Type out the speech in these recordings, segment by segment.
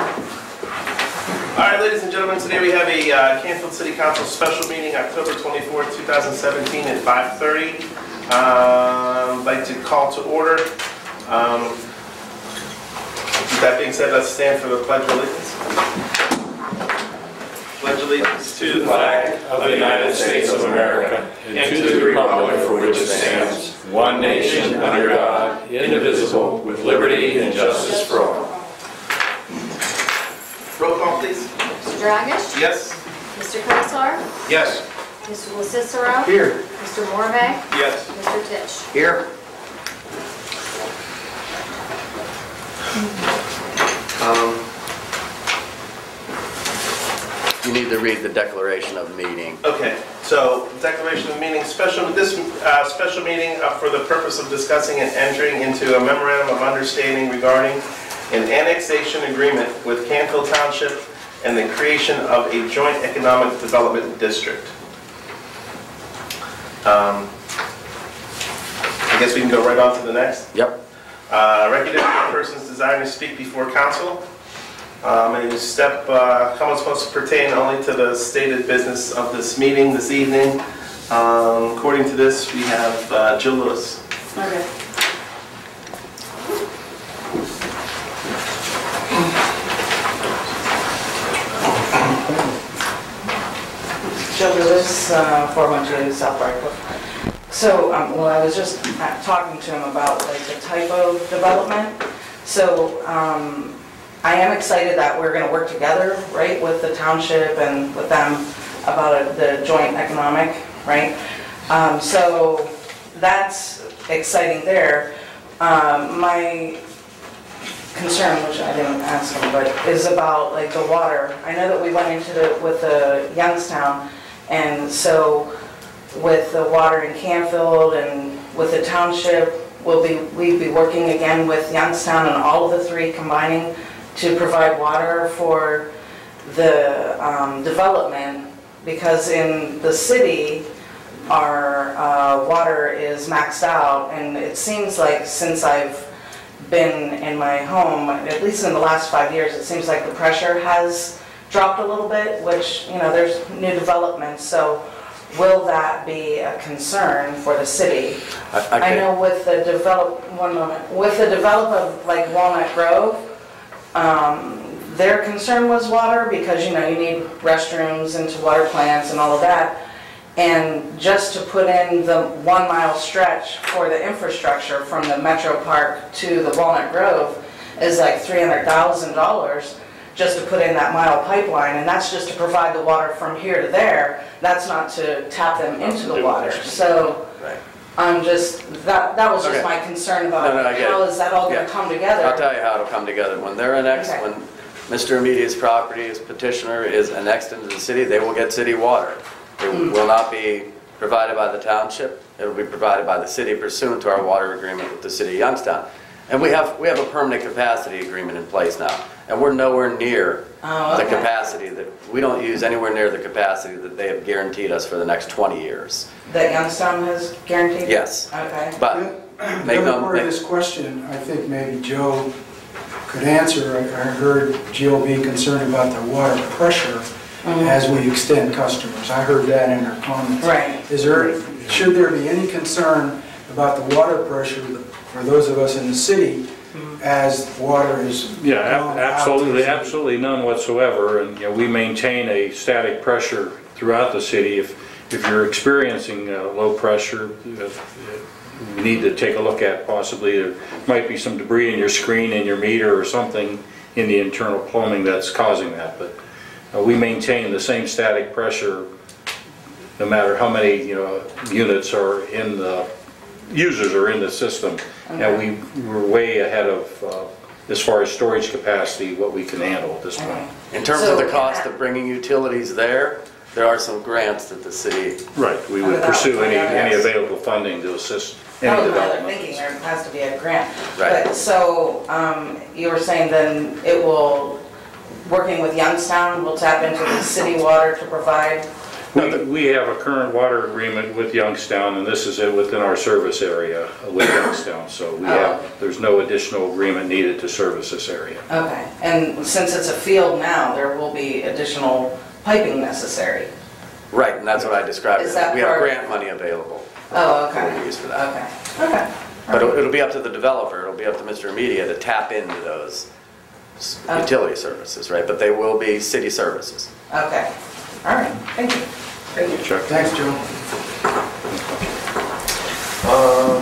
All right, ladies and gentlemen, today we have a Canfield City Council special meeting, October 24th, 2017 at 5:30. I'd like to call to order. With that being said, let's stand for the Pledge of Allegiance. Pledge allegiance to the flag of the United States of America and to the republic for which it stands, one nation under God, indivisible, with liberty and justice for all. Roll call, please. Mr. Dragish? Yes. Mr. Colasar? Yes. Mr. LaCicero? Here. Mr. Morvay? Yes. Mr. Tisch? Here. You need to read the declaration of meeting. Okay, so declaration of meeting, special meeting for the purpose of discussing and entering into a memorandum of understanding regarding an annexation agreement with Canfield Township and the creation of a joint economic development district. I guess we can go right on to the next. Yep. Recognition of persons desiring to speak before council. And comments must pertain only to the stated business of this meeting this evening. According to this, we have Jill Lewis. Okay. Jill Lewis, 412 South Briarcliff. So, well, I was just talking to him about like the type of development. So, I am excited that we're going to work together, right, with the township and with them about the joint economic, right? So that's exciting there. My concern, which I didn't ask him, but is about like the water. I know that we went into with the Youngstown, and so with the water in Canfield and with the township, we'd be working again with Youngstown and all of the three combining to provide water for the development, because in the city our water is maxed out, and it seems like since I've been in my home, at least in the last 5 years, it seems like the pressure has dropped a little bit, which, you know, there's new developments. So will that be a concern for the city? I know with the development like Walnut Grove, their concern was water, because you know you need restrooms and water plants and all of that, and just to put in the 1 mile stretch for the infrastructure from the Metro Park to the Walnut Grove is like $300,000 just to put in that mile pipeline, and that's just to provide the water from here to there. That's not to tap them into the water. So I'm just, that was just my concern about how is that all going to come together. I'll tell you how it'll come together. When they're annexed, when Mr. Immediate's property, his petitioner, is annexed into the city, they will get city water. It will not be provided by the township. It will be provided by the city pursuant to our water agreement with the city of Youngstown. And we have a permanent capacity agreement in place now, and we're nowhere near the capacity that we don't use anywhere near the capacity that they have guaranteed us for the next 20 years. That Youngstown has guaranteed? Yes. Okay. But the other part of this question, I think maybe Joe could answer. I heard Jill being concerned about the water pressure as we extend customers. I heard that in her comments. Right. Should there be any concern about the water pressure for those of us in the city as water is absolutely none whatsoever. And you know, we maintain a static pressure throughout the city. If you're experiencing low pressure, we need to take a look at possibly there might be some debris in your screen, in your meter, or something in the internal plumbing that's causing that. But we maintain the same static pressure no matter how many units are in the users are in the system. And we're way ahead of as far as storage capacity, what we can handle at this point. in terms of the cost of bringing utilities there are some grants that the city... Right, we would pursue any available funding to assist any development. Thinking there has to be a grant. Right. But so you were saying then it will, working with Youngstown, will tap into the city water to provide We have a current water agreement with Youngstown, and this is it within our service area with Youngstown. So there's no additional agreement needed to service this area. Okay, and since it's a field now, there will be additional piping necessary? Right, and that's what I described. Is that We have part- grant money available. Oh, okay. We'll use for that. Okay, okay. But it'll be up to the developer, it'll be up to Mr. Media to tap into those utility services, right? But they will be city services. Okay, all right, thank you. Thank you, Chuck. Thanks, Joe. I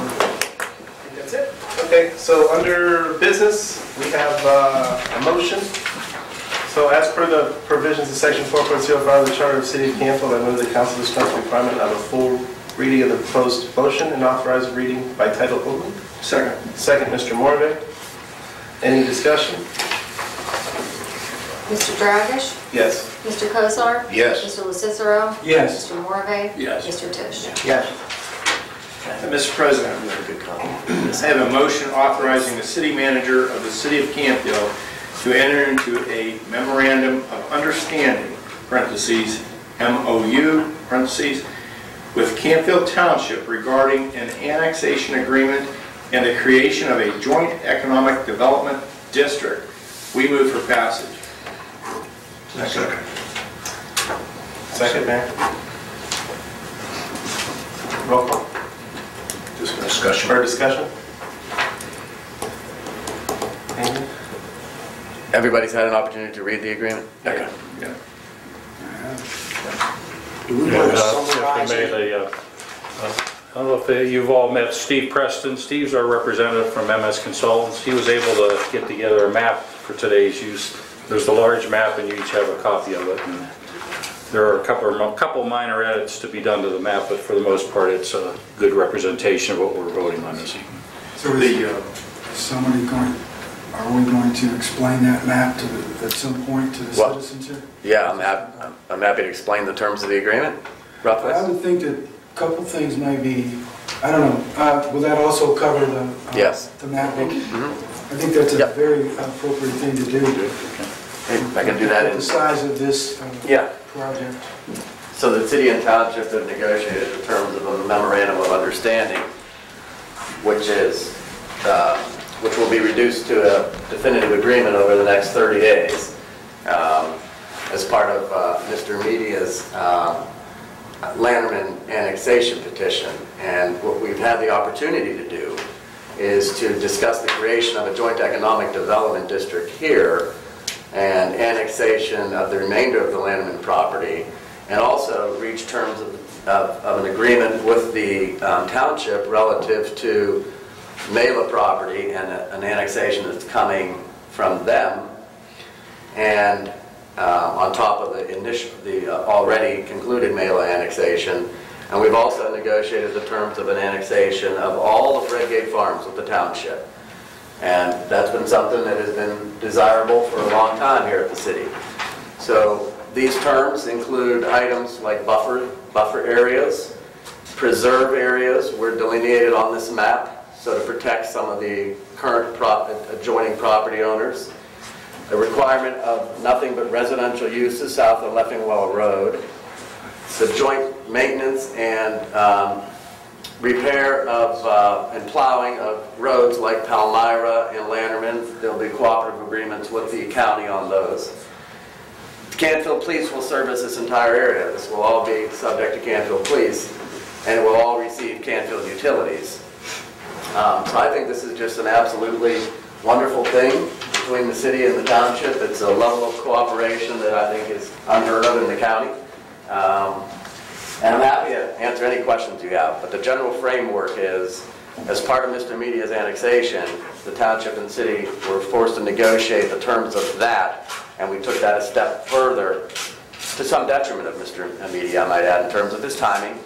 think that's it. Okay, so under business, we have a motion. So as per the provisions of section 4.05 of the Charter of the City of Canfield, I move the council dispense with the requirement of a full reading of the proposed motion and authorize reading by title only. Second. Second, Mr. Morve. Any discussion? Mr. Dragish? Yes. Mr. Cosar? Yes. Mr. LaCicero? Yes. Mr. Morve? Yes. Mr. Tisch? Yes. Mr. President, I have a motion authorizing the city manager of the city of Canfield to enter into a memorandum of understanding, parentheses, MOU, parentheses, with Canfield Township regarding an annexation agreement and the creation of a joint economic development district. We move for passage. Second. Second, Mayor. Roll call. Discussion. For discussion? Amy? Everybody's had an opportunity to read the agreement? Okay. Yeah. Do we Yeah, want to if I summarize may, it? I don't know if you've all met Steve Preston. Steve's our representative from MS Consultants. He was able to get together a map for today's use. There's the large map, and you each have a copy of it. And there are a couple minor edits to be done to the map, but for the most part, it's a good representation of what we're voting on this evening. So is somebody going, are we going to explain that map at some point to the Well, citizens here? Yeah, I'm happy to explain the terms of the agreement, roughly. I would think that a couple things may be, I don't know, will that also cover the? Yes. The mapping? Mhm. I think that's a Yep. very appropriate thing to do. I can do that in... The size of this Yeah. project. So the city and township have negotiated the terms of a memorandum of understanding, which will be reduced to a definitive agreement over the next 30 days as part of Mr. Media's Lanterman annexation petition. And what we've had the opportunity to do is to discuss the creation of a joint economic development district here and annexation of the remainder of the Lanterman property, and also reach terms of an agreement with the township relative to Mela property and an annexation that's coming from them, and on top of the already concluded Mela annexation. And we've also negotiated the terms of an annexation of all of Redgate Farms with the township. And that's been something that has been desirable for a long time here at the city. So these terms include items like buffer areas, preserve areas were delineated on this map, so to protect some of the current adjoining property owners. A requirement of nothing but residential uses south of Leffingwell Road. The joint maintenance and repair of and plowing of roads like Palmyra and Lanterman. There'll be cooperative agreements with the county on those. Canfield Police will service this entire area. This will all be subject to Canfield Police, and it will all receive Canfield utilities. So I think this is just an absolutely wonderful thing between the city and the township. It's a level of cooperation that I think is unheard of in the county. And I'm happy to answer any questions you have, but the general framework is, as part of Mr. Media's annexation, the township and city were forced to negotiate the terms of that, and we took that a step further, to some detriment of Mr. Media, I might add, in terms of his timing,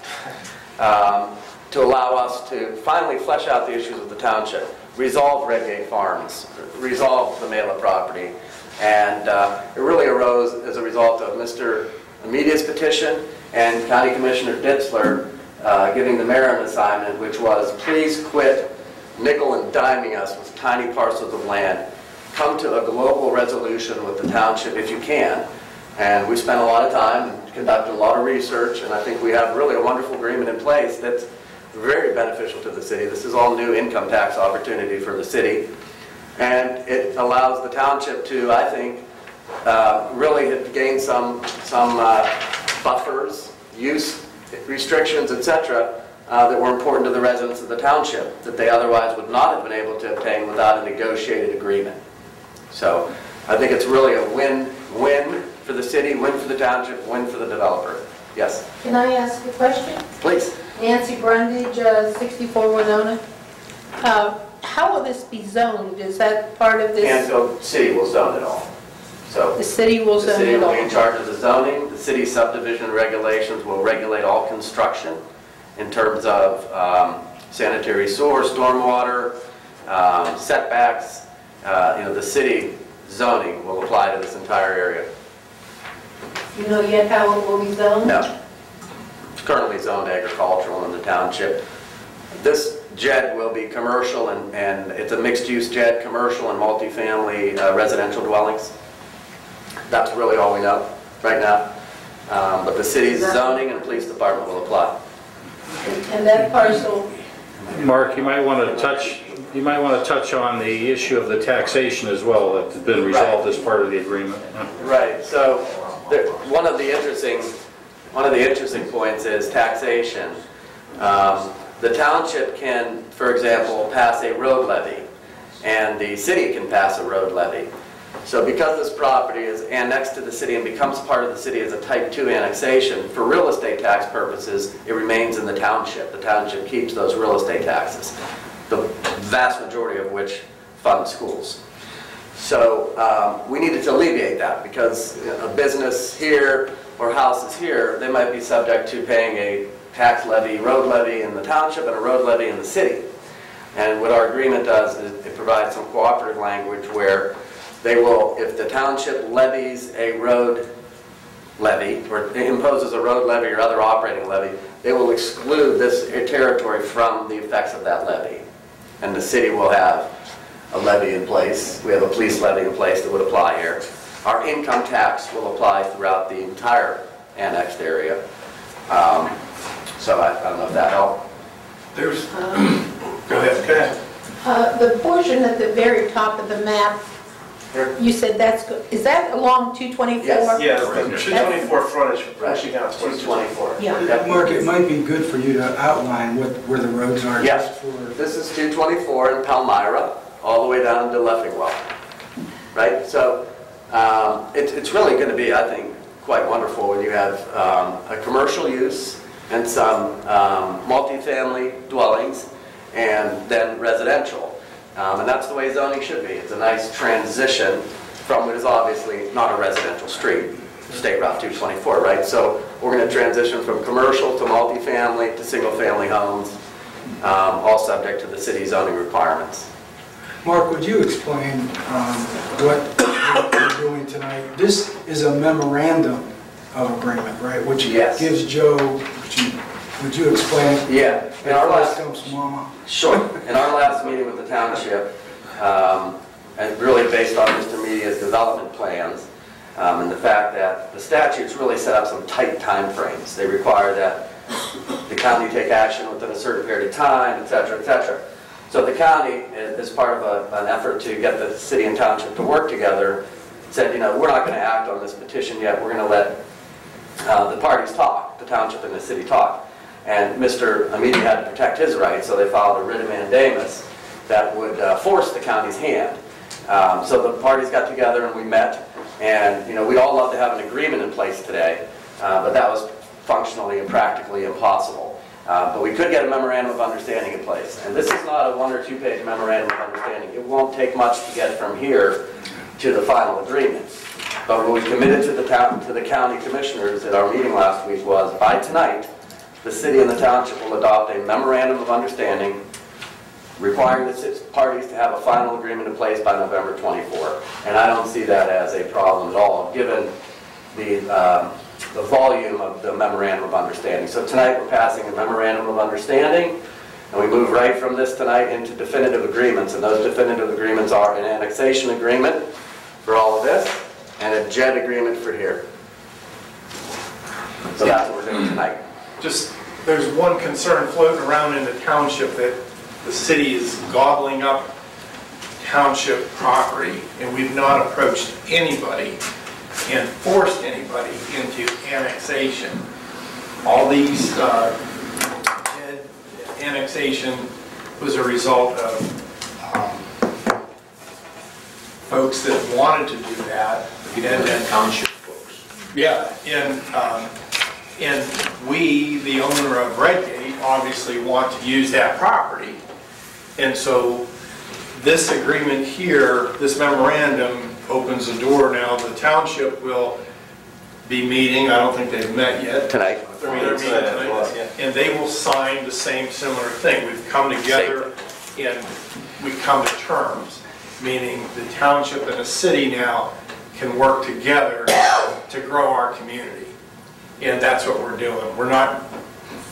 to allow us to finally flesh out the issues with the township, resolve Redgate Farms, resolve the Mela property, and it really arose as a result of Mr. Media's petition and County Commissioner Ditzler giving the mayor an assignment, which was, please quit nickel and diming us with tiny parcels of land. Come to a global resolution with the township if you can, And we spent a lot of time and conducted a lot of research, and I think we have really a wonderful agreement in place that's very beneficial to the city. This is all new income tax opportunity for the city. And it allows the township to, I think, really gain some buffers, use restrictions, etc., that were important to the residents of the township that they otherwise would not have been able to obtain without a negotiated agreement. So I think it's really a win-win for the city, win for the township, win for the developer. Yes? Can I ask a question? Please. Nancy Brundage, 64 Winona. How will this be zoned? Is that part of this? Canfield City will zone it all. So The city will the zone city it will be in all? charge of the zoning. The city subdivision regulations will regulate all construction in terms of sanitary sewer, stormwater, setbacks. The city zoning will apply to this entire area. You know yet how it will be zoned? No. It's currently zoned agricultural in the township. This JED will be commercial, and it's a mixed-use JED, commercial and multifamily residential dwellings. That's really all we know right now. But the city's zoning and police department will apply. And that parcel, Mark, you might want to touch on the issue of the taxation as well, that's been resolved as part of the agreement. Right. So one of the interesting points is taxation. The township can, for example, pass a road levy, and the city can pass a road levy. So because this property is annexed to the city and becomes part of the city as a type 2 annexation, for real estate tax purposes, it remains in the township. The township keeps those real estate taxes, the vast majority of which fund schools. So we needed to alleviate that, because a business here or houses here, they might be subject to paying a tax levy, road levy in the township and a road levy in the city. And what our agreement does is it provides some cooperative language where they will, if the township levies a road levy or imposes a road levy or other operating levy, they will exclude this territory from the effects of that levy. And the city will have a levy in place. We have a police levy in place that would apply here. Our income tax will apply throughout the entire annexed area. So I don't know if that helped. There's, go ahead. the portion at the very top of the map, Here. you said is that along 224? Yes. Yes, the 224 frontage Right. pushing out towards 224. Yeah. Yep. Mark, it might be good for you to outline where the roads are. Yes. just for- This is 224 in Palmyra, all the way down to Leffingwell. Right? So it's really going to be, I think, quite wonderful when you have a commercial use and some multifamily dwellings and then residential. And that's the way zoning should be. It's a nice transition from what is obviously not a residential street, State Route 224, right? So we're going to transition from commercial to multifamily to single-family homes, all subject to the city zoning requirements. Mark, would you explain what we're doing tonight? This is a memorandum of agreement, right? Which Yes. gives Joe, would you explain? Yeah. In our last comes Mama. Sure. In our last meeting with the township, and really based on Mr. Media's development plans, and the fact that the statutes really set up some tight time frames. They require that the county take action within a certain period of time, et cetera, et cetera. So the county, as part of an effort to get the city and township to work together, said, we're not going to act on this petition yet. We're going to let the parties talk, the township and the city talk. And Mr. Amidi had to protect his rights, so they filed a writ of mandamus that would force the county's hand. So the parties got together and we met, and we'd all love to have an agreement in place today, but that was functionally and practically impossible. But we could get a memorandum of understanding in place. And this is not a 1 or 2 page memorandum of understanding. It won't take much to get from here to the final agreement. But what we committed to the county commissioners at our meeting last week was, by tonight, the city and the township will adopt a memorandum of understanding requiring the parties to have a final agreement in place by November 24. And I don't see that as a problem at all, given the volume of the memorandum of understanding. So tonight we're passing a memorandum of understanding, and we move right from this tonight into definitive agreements. And those definitive agreements are an annexation agreement for all of this and a JED agreement for here. So that's what we're doing tonight. Just, there's one concern floating around in the township that the city is gobbling up township property, and we've not approached anybody and forced anybody into annexation. All these annexation was a result of folks that wanted to do that. And township folks. Yeah, and we, the owner of Redgate, obviously want to use that property. And so this agreement here, this memorandum opens the door. Now, the township will be meeting, I don't think they've met yet. Tonight. They're meeting tonight. And they will sign the same similar thing. We've come together and we come to terms, meaning the township and the city now can work together to grow our community. And that's what we're doing. We're not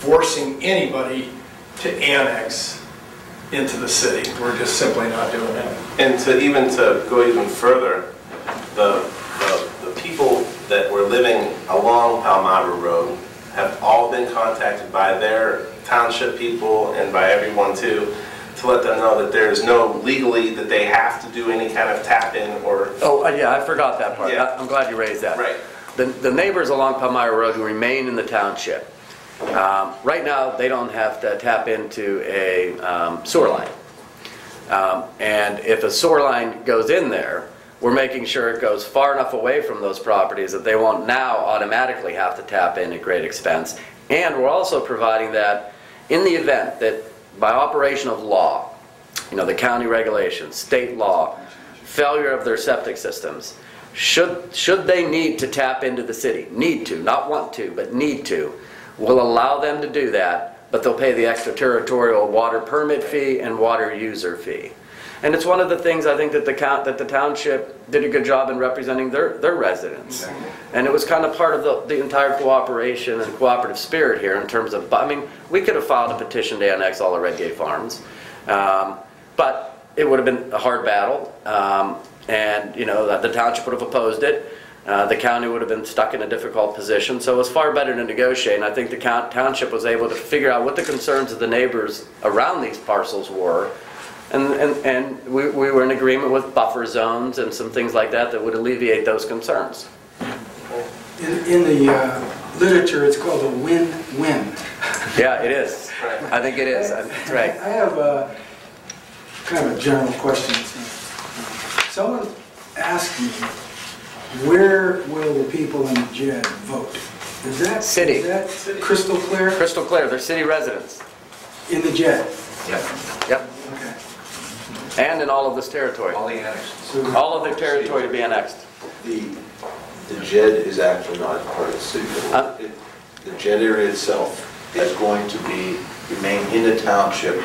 forcing anybody to annex into the city. We're just simply not doing that. And to go even further, the people that were living along Palmyra Road have all been contacted by their township people and by everyone too, to let them know that there's no legally that they have to do any kind of tap-in or... Oh, yeah, I forgot that part. Yeah. I'm glad you raised that. Right. The neighbors along Palmyra Road who remain in the township, right now, they don't have to tap into a sewer line. And if a sewer line goes in there, we're making sure it goes far enough away from those properties that they won't now automatically have to tap in at great expense. And we're also providing that in the event that by operation of law, the county regulations, state law, failure of their septic systems, should they need to tap into the city, need to, not want to, but need to, we'll allow them to do that, but they'll pay the extraterritorial water permit fee and water user fee. And it's one of the things I think that the township did a good job in representing their residents. And it was kind of part of the entire cooperation and cooperative spirit here in terms of, I mean, we could have filed a petition to annex all the Redgate Farms, but it would have been a hard battle, and the township would have opposed it. The county would have been stuck in a difficult position, so it was far better to negotiate, and I think the township was able to figure out what the concerns of the neighbors around these parcels were, and we were in agreement with buffer zones and some things like that that would alleviate those concerns. In the literature, it's called a win-win. Yeah, it is. I think it is. That's right. I have kind of a general question. Someone asked me, where will the people in the JED vote? Is that city? Is that crystal clear? Crystal clear. They're city residents. In the JED? Yep. Yep. Okay. And in all of this territory. All the annexed. So, All of the territory to be annexed. The JED is actually not part of the city. The JED area itself is going to remain in the township.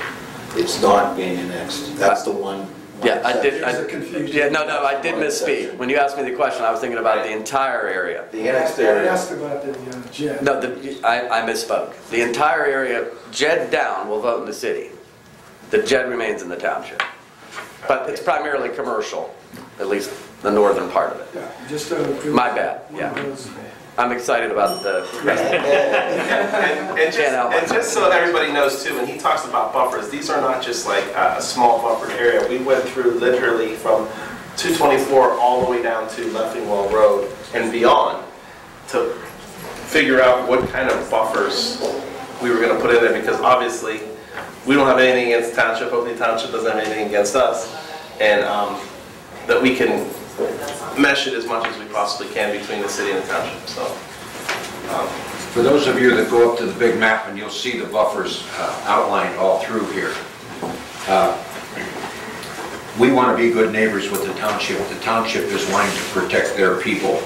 It's not being annexed. That's the one. Yeah, I did. There's a confusion. Yeah, no, I did misspeak. When you asked me the question, I was thinking about the entire area. The annexed area. I asked about the JED. No, I misspoke. The entire area, JED down, will vote in the city. The JED remains in the township. But it's primarily commercial, at least the northern part of it. Yeah, just My bad, yeah. I'm excited about the rest of it. And just so everybody knows too, when he talks about buffers, these are not just like a small buffered area. We went through literally from 224 all the way down to Leffingwell Road and beyond to figure out what kind of buffers we were going to put in there, because obviously we don't have anything against the township. Hopefully the township doesn't have anything against us, and that we can mesh it as much as we possibly can between the city and the township. So, For those of you that go up to the big map, and you'll see the buffers outlined all through here. We want to be good neighbors with the township. The township is wanting to protect their people.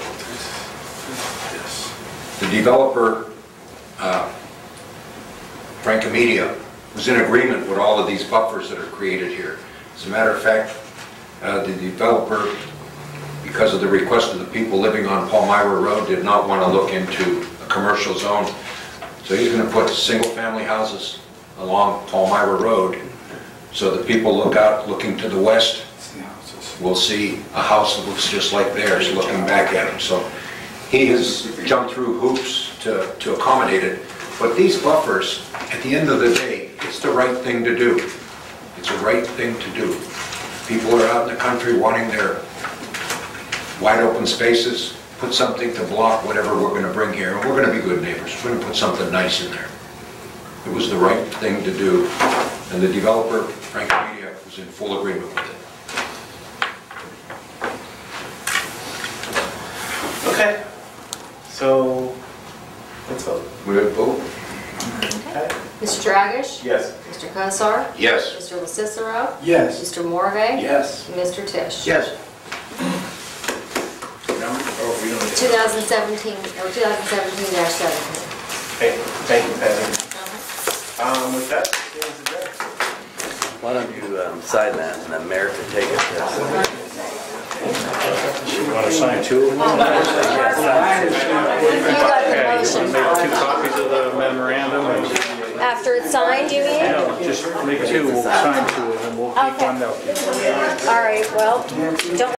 The developer, Frank Media, was in agreement with all of these buffers that are created here. As a matter of fact, the developer, because of the request of the people living on Palmyra Road, did not want to look into a commercial zone. So he's going to put single-family houses along Palmyra Road, so the people looking to the west will see a house that looks just like theirs looking back at them. So he has jumped through hoops to accommodate it. But these buffers, at the end of the day, it's the right thing to do. It's a right thing to do. People are out in the country wanting their wide open spaces, put something to block whatever we're going to bring here, and we're going to be good neighbors. We're going to put something nice in there. It was the right thing to do, and the developer, Frank Media, was in full agreement with it. Okay, so let's vote. We'll vote? Okay. Mr. Dragish? Yes. Mr. Cosar? Yes. Mr. LaCicero? Yes. Mr. Morve? Yes. And Mr. Tisch? Yes. Number, oh, we don't. 2017, or 2017-17. Thank you, Patty. With that, stands adjourned. Why don't you sign that, and then Mayor can take it. You want to sign two of them? You got the motion. Make 2 copies of the memorandum. After it's signed, you mean? No, just make 2, we'll sign 2 of them, we'll keep Okay. one, they'll keep one. All right, well, don't